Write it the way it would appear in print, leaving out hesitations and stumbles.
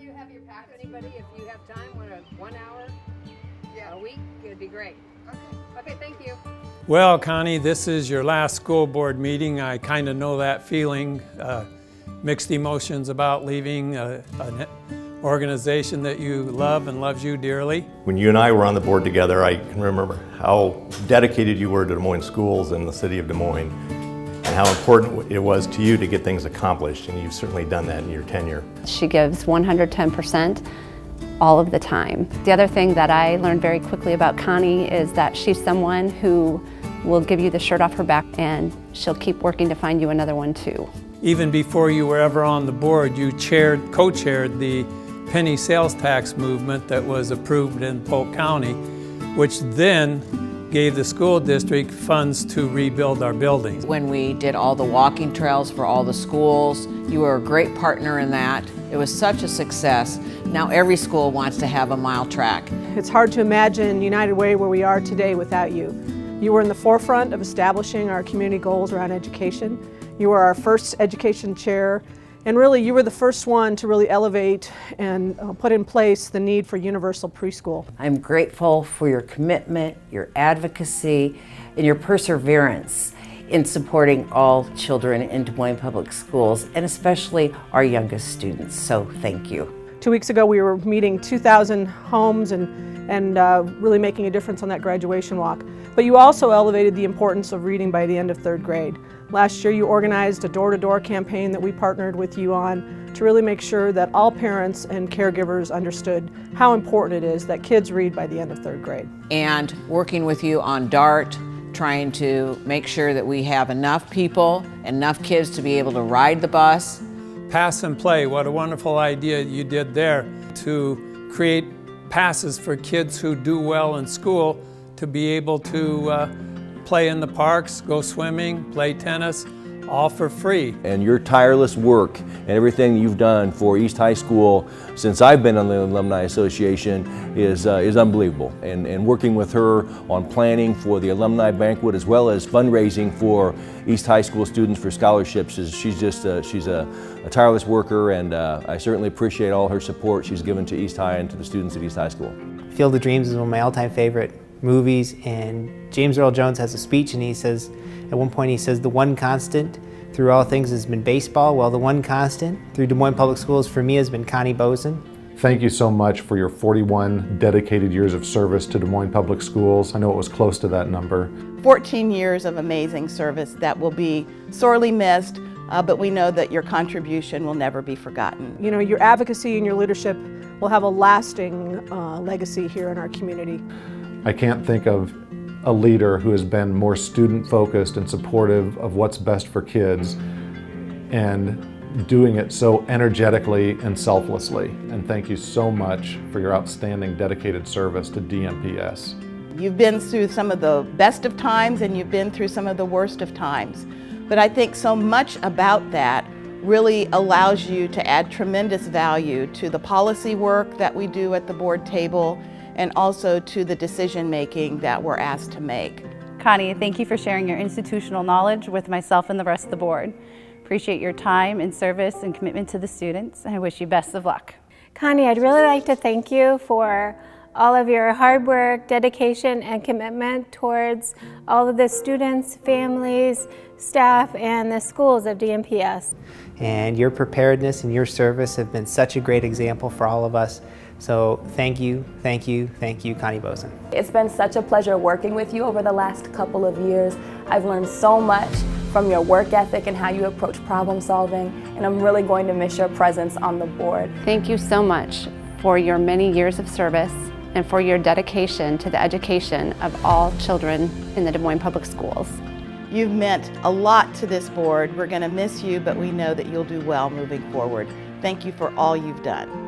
you have your packet? Anybody, if you have time, 1 hour a week, it'd be great. Okay, thank you. Well, Connie, this is your last school board meeting. I kind of know that feeling. Mixed emotions about leaving an organization that you love and loves you dearly. When you and I were on the board together, I can remember how dedicated you were to Des Moines schools and the city of Des Moines, and how important it was to you to get things accomplished, and you've certainly done that in your tenure. She gives 110% all of the time. The other thing that I learned very quickly about Connie is that she's someone who will give you the shirt off her back, and she'll keep working to find you another one too. Even before you were ever on the board, you co-chaired the penny sales tax movement that was approved in Polk County, which then gave the school district funds to rebuild our buildings. When we did all the walking trails for all the schools, you were a great partner in that. It was such a success. Now every school wants to have a mile track. It's hard to imagine United Way where we are today without you. You were in the forefront of establishing our community goals around education. You were our first education chair, and really you were the first one to really elevate and put in place the need for universal preschool. I'm grateful for your commitment, your advocacy, and your perseverance in supporting all children in Des Moines Public Schools, and especially our youngest students, so thank you. 2 weeks ago we were meeting 2,000 homes and really making a difference on that graduation walk. But you also elevated the importance of reading by the end of 3rd grade. Last year you organized a door-to-door campaign that we partnered with you on to really make sure that all parents and caregivers understood how important it is that kids read by the end of 3rd grade. And working with you on DART, trying to make sure that we have enough people, enough kids to be able to ride the bus. Pass and play, what a wonderful idea you did there to create passes for kids who do well in school to be able to play in the parks, go swimming, play tennis, all for free. And your tireless work and everything you've done for East High School since I've been on the Alumni Association is unbelievable. And working with her on planning for the alumni banquet as well as fundraising for East High School students for scholarships, she's a tireless worker, and I certainly appreciate all her support she's given to East High and to the students at East High School. Field of Dreams is one of my all-time favorite movies, and James Earl Jones has a speech, and he says, at one point he says, the one constant through all things has been baseball. Well, the one constant through Des Moines Public Schools for me has been Connie Boesen. Thank you so much for your 41 dedicated years of service to Des Moines Public Schools. I know it was close to that number. 14 years of amazing service that will be sorely missed, but we know that your contribution will never be forgotten. You know, your advocacy and your leadership will have a lasting legacy here in our community. I can't think of a leader who has been more student-focused and supportive of what's best for kids, and doing it so energetically and selflessly. And thank you so much for your outstanding dedicated service to DMPS. You've been through some of the best of times and you've been through some of the worst of times. But I think so much about that really allows you to add tremendous value to the policy work that we do at the board table, and also to the decision making that we're asked to make. Connie, thank you for sharing your institutional knowledge with myself and the rest of the board. Appreciate your time and service and commitment to the students, and I wish you best of luck. Connie, I'd really like to thank you for all of your hard work, dedication, and commitment towards all of the students, families, staff, and the schools of DMPS. And your preparedness and your service have been such a great example for all of us. So thank you, thank you, thank you, Connie Boesen. It's been such a pleasure working with you over the last couple of years. I've learned so much from your work ethic and how you approach problem solving, and I'm really going to miss your presence on the board. Thank you so much for your many years of service and for your dedication to the education of all children in the Des Moines Public Schools. You've meant a lot to this board. We're going to miss you, but we know that you'll do well moving forward. Thank you for all you've done.